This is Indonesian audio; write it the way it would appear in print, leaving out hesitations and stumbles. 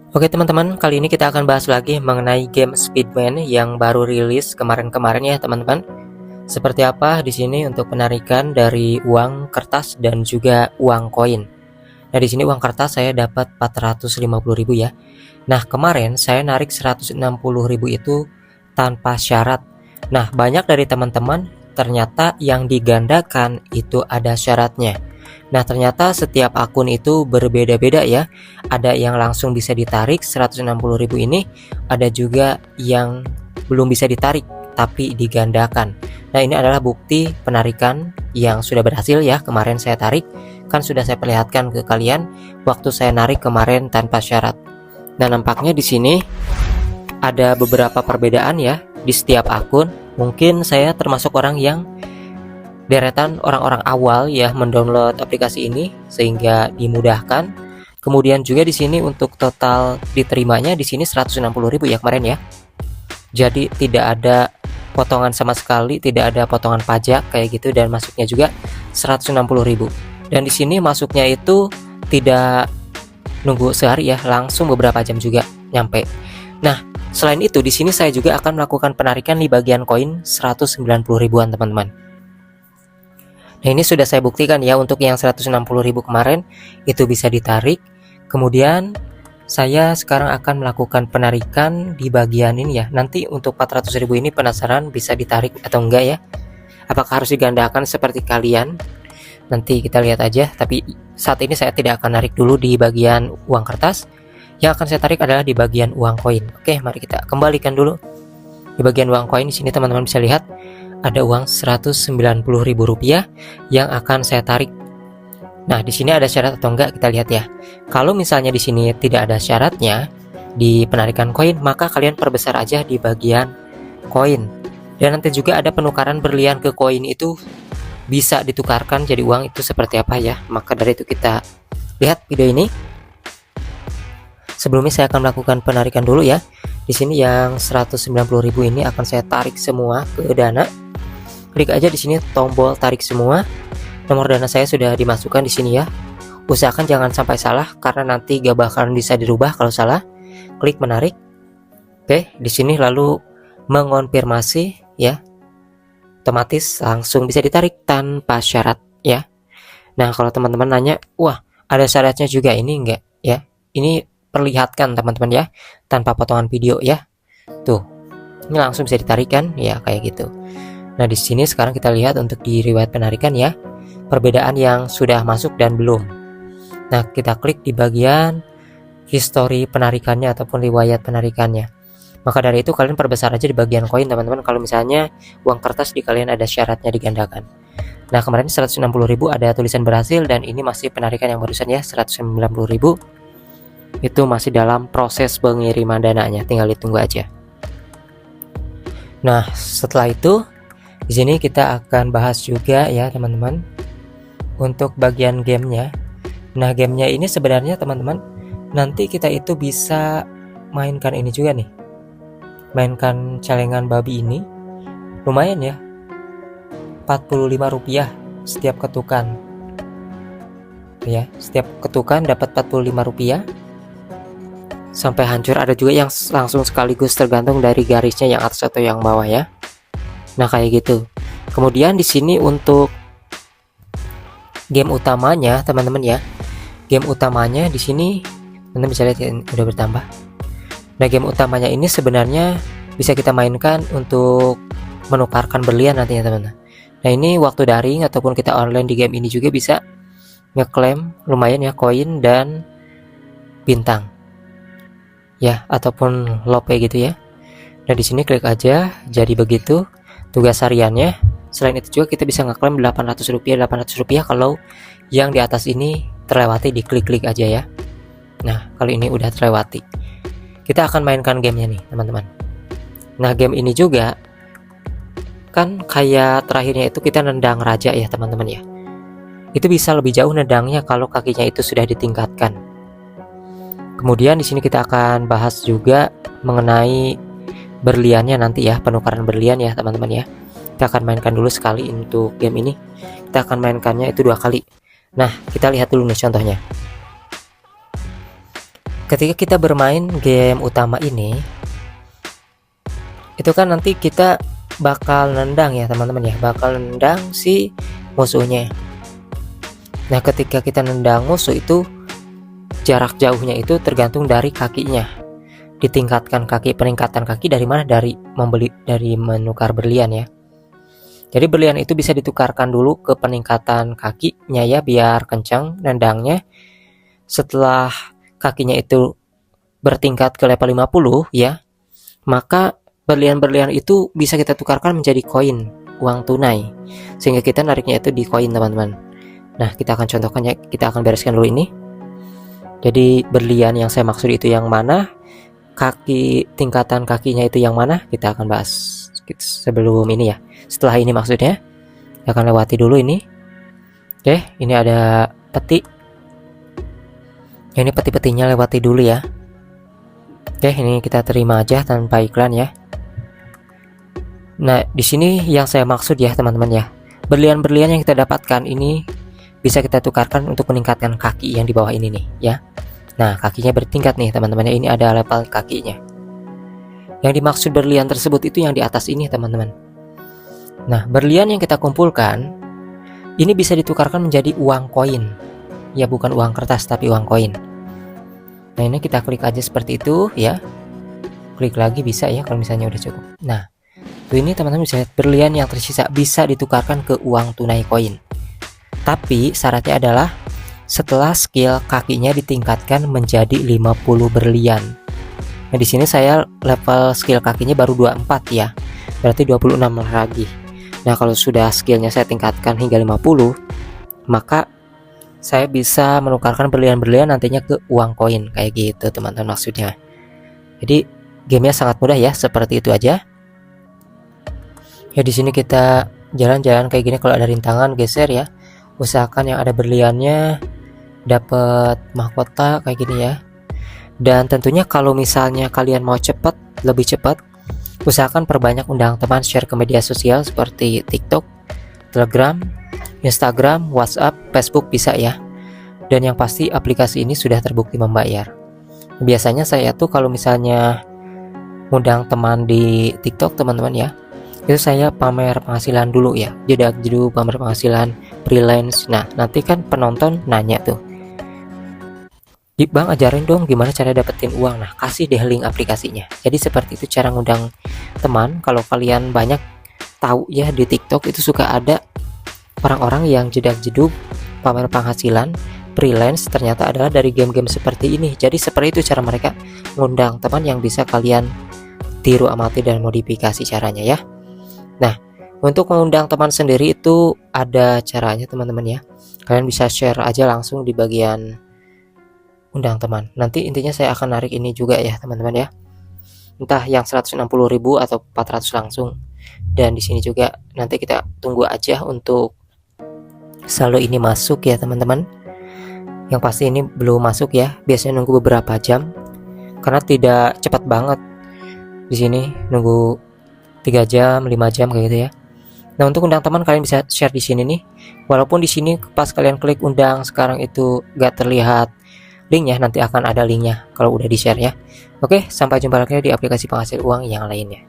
Oke teman-teman, kali ini kita akan bahas lagi mengenai game Speedman yang baru rilis kemarin-kemarin ya teman-teman. Seperti apa di sini untuk penarikan dari uang kertas dan juga uang koin. Nah, di sini uang kertas saya dapat 450.000 ya. Nah, kemarin saya narik 160.000 itu tanpa syarat. Nah, banyak dari teman-teman ternyata yang digandakan itu ada syaratnya. Nah, ternyata setiap akun itu berbeda-beda ya. Ada yang langsung bisa ditarik 160.000 ini, ada juga yang belum bisa ditarik tapi digandakan. Nah, ini adalah bukti penarikan yang sudah berhasil ya. Kemarin saya tarik, kan sudah saya perlihatkan ke kalian waktu saya narik kemarin tanpa syarat. Nah, nampaknya di sini ada beberapa perbedaan ya di setiap akun. Mungkin saya termasuk orang yang deretan orang-orang awal ya mendownload aplikasi ini sehingga dimudahkan. Kemudian juga di sini untuk total diterimanya di sini 160.000 ya kemarin ya. Jadi tidak ada potongan sama sekali, tidak ada potongan pajak kayak gitu, dan masuknya juga 160.000. Dan di sini masuknya itu tidak nunggu sehari ya, langsung beberapa jam juga nyampe. Nah, selain itu di sini saya juga akan melakukan penarikan di bagian koin 190.000-an teman-teman. Nah, ini sudah saya buktikan ya untuk yang 160.000 kemarin itu bisa ditarik. Kemudian saya sekarang akan melakukan penarikan di bagian ini ya. Nanti untuk 400.000 ini penasaran bisa ditarik atau enggak ya? Apakah harus digandakan seperti kalian? Nanti kita lihat aja. Tapi saat ini saya tidak akan narik dulu di bagian uang kertas. Yang akan saya tarik adalah di bagian uang koin. Oke, mari kita kembalikan dulu. Di bagian uang koin di sini teman-teman bisa lihat ada uang Rp190.000 yang akan saya tarik. Nah, di sini ada syarat atau enggak kita lihat ya. Kalau misalnya di sini tidak ada syaratnya di penarikan koin, maka kalian perbesar aja di bagian koin. Dan nanti juga ada penukaran berlian ke koin, itu bisa ditukarkan jadi uang, itu seperti apa ya. Maka dari itu kita lihat video ini. Sebelumnya saya akan melakukan penarikan dulu ya. Di sini yang 190.000 ini akan saya tarik semua ke Dana. Klik aja di sini tombol tarik semua. Nomor Dana saya sudah dimasukkan di sini ya. Usahakan jangan sampai salah karena nanti gak bakalan bisa dirubah kalau salah. Klik menarik. Oke, di sini lalu mengonfirmasi ya. Otomatis langsung bisa ditarik tanpa syarat ya. Nah, kalau teman-teman nanya, wah ada syaratnya juga ini enggak ya? Ini perlihatkan teman-teman ya, tanpa potongan video ya. Tuh, ini langsung bisa ditarik kan ya, kayak gitu. Nah, di sini sekarang kita lihat untuk di riwayat penarikan ya, perbedaan yang sudah masuk dan belum. Nah, kita klik di bagian history penarikannya ataupun riwayat penarikannya. Maka dari itu kalian perbesar aja di bagian koin teman-teman, kalau misalnya uang kertas di kalian ada syaratnya digandakan. Nah, kemarin 160.000 ada tulisan berhasil, dan ini masih penarikan yang barusan ya, 190.000 itu masih dalam proses pengiriman dananya, tinggal ditunggu aja. Nah, setelah itu di sini kita akan bahas juga ya teman-teman untuk bagian gamenya. Nah, gamenya ini sebenarnya teman-teman nanti kita itu bisa mainkan ini juga nih, mainkan celengan babi ini. Lumayan ya, Rp45 setiap ketukan ya, setiap ketukan dapat Rp45 sampai hancur. Ada juga yang langsung sekaligus, tergantung dari garisnya yang atas atau yang bawah ya. Nah, kayak gitu. Kemudian di sini untuk game utamanya teman-teman ya. Game utamanya di sini teman-teman bisa lihat ya, udah bertambah. Nah, game utamanya ini sebenarnya bisa kita mainkan untuk menukarkan berlian nantinya teman-teman. Nah, ini waktu daring ataupun kita online di game ini juga bisa ngeklaim lumayan ya koin dan bintang ya, ataupun lope gitu ya. Nah, di sini klik aja jadi begitu tugas hariannya. Selain itu juga kita bisa ngeklaim Rp800 kalau yang di atas ini terlewati, diklik-klik aja ya. Nah, kalau ini udah terlewati, kita akan mainkan gamenya nih teman-teman. Nah, game ini juga kan kayak terakhirnya itu kita nendang raja ya teman-teman ya. Itu bisa lebih jauh nendangnya kalau kakinya itu sudah ditingkatkan. Kemudian di sini kita akan bahas juga mengenai berliannya nanti ya, penukaran berlian ya teman-teman ya. Kita akan mainkan dulu sekali untuk game ini. Kita akan mainkannya itu 2 kali. Nah, kita lihat dulu nih contohnya. ketika kita bermain game utama ini, itu kan nanti kita bakal nendang ya teman-teman ya, bakal nendang si musuhnya. Nah ketika kita nendang musuh itu jarak jauhnya itu tergantung dari kakinya, ditingkatkan kaki. Peningkatan kaki dari mana? Dari menukar berlian ya. Jadi berlian itu bisa ditukarkan dulu ke peningkatan kakinya ya, biar kencang nendangnya. Setelah kakinya itu bertingkat ke level 50 ya, maka berlian-berlian itu bisa kita tukarkan menjadi koin, uang tunai, sehingga kita nariknya itu di koin teman-teman. Nah kita akan contohkan ya, kita akan bereskan dulu ini. Jadi berlian yang saya maksud itu yang mana, tingkatan kakinya itu yang mana, kita akan bahas sebelum ini ya. Setelah ini maksudnya, kita akan lewati dulu ini. Oke, ini ada peti. Ini peti-petinya lewati dulu ya. Oke, ini kita terima aja tanpa iklan ya. Nah, di sini yang saya maksud ya teman-teman ya, berlian-berlian yang kita dapatkan ini bisa kita tukarkan untuk meningkatkan kaki yang di bawah ini nih ya. Nah kakinya bertingkat nih teman-teman ya, ini ada level kakinya. Yang dimaksud berlian tersebut itu yang di atas ini teman-teman. Nah berlian yang kita kumpulkan ini bisa ditukarkan menjadi uang koin ya, bukan uang kertas tapi uang koin. Nah ini kita klik aja seperti itu ya, klik lagi bisa ya kalau misalnya udah cukup. Nah ini teman-teman bisa lihat berlian yang tersisa bisa ditukarkan ke uang tunai koin. Tapi syaratnya adalah setelah skill kakinya ditingkatkan menjadi 50 berlian. Nah di sini saya level skill kakinya baru 24 ya, berarti 26 lagi. Nah kalau sudah skillnya saya tingkatkan hingga 50, maka saya bisa menukarkan berlian-berlian nantinya ke uang koin kayak gitu teman-teman maksudnya. Jadi gamenya sangat mudah ya, seperti itu aja. Ya di sini kita jalan-jalan kayak gini, kalau ada rintangan geser ya. Usahakan yang ada berliannya dapat mahkota kayak gini ya. Dan tentunya kalau misalnya kalian mau cepat, lebih cepat, usahakan perbanyak undang teman, share ke media sosial seperti TikTok, Telegram, Instagram, WhatsApp, Facebook bisa ya. Dan yang pasti aplikasi ini sudah terbukti membayar. Biasanya saya tuh kalau misalnya undang teman di TikTok teman-teman ya, itu saya pamer penghasilan dulu ya, jedak-jeduk pamer penghasilan freelance. Nah nanti kan penonton nanya tuh, Bang ajarin dong gimana cara dapetin uang. Nah kasih deh link aplikasinya. Jadi seperti itu cara ngundang teman. Kalau kalian banyak tahu ya, di TikTok itu suka ada orang-orang yang jedak-jeduk pamer penghasilan freelance, ternyata adalah dari game-game seperti ini. Jadi seperti itu cara mereka ngundang teman yang bisa kalian tiru, amati, dan modifikasi caranya ya. Nah untuk mengundang teman sendiri itu ada caranya teman-teman ya. Kalian bisa share aja langsung di bagian undang teman. Nanti intinya saya akan narik ini juga ya teman-teman ya, entah yang 160.000 atau 400 langsung. Dan di sini juga nanti kita tunggu aja untuk saldo ini masuk ya teman-teman. Yang pasti ini belum masuk ya, biasanya nunggu beberapa jam karena tidak cepat banget. Di sini nunggu 3 jam, 5 jam kayak gitu ya. Nah untuk undang teman kalian bisa share di sini nih. Walaupun di sini pas kalian klik undang sekarang itu gak terlihat linknya, nanti akan ada linknya kalau udah di share ya. Oke, sampai jumpa lagi di aplikasi penghasil uang yang lainnya.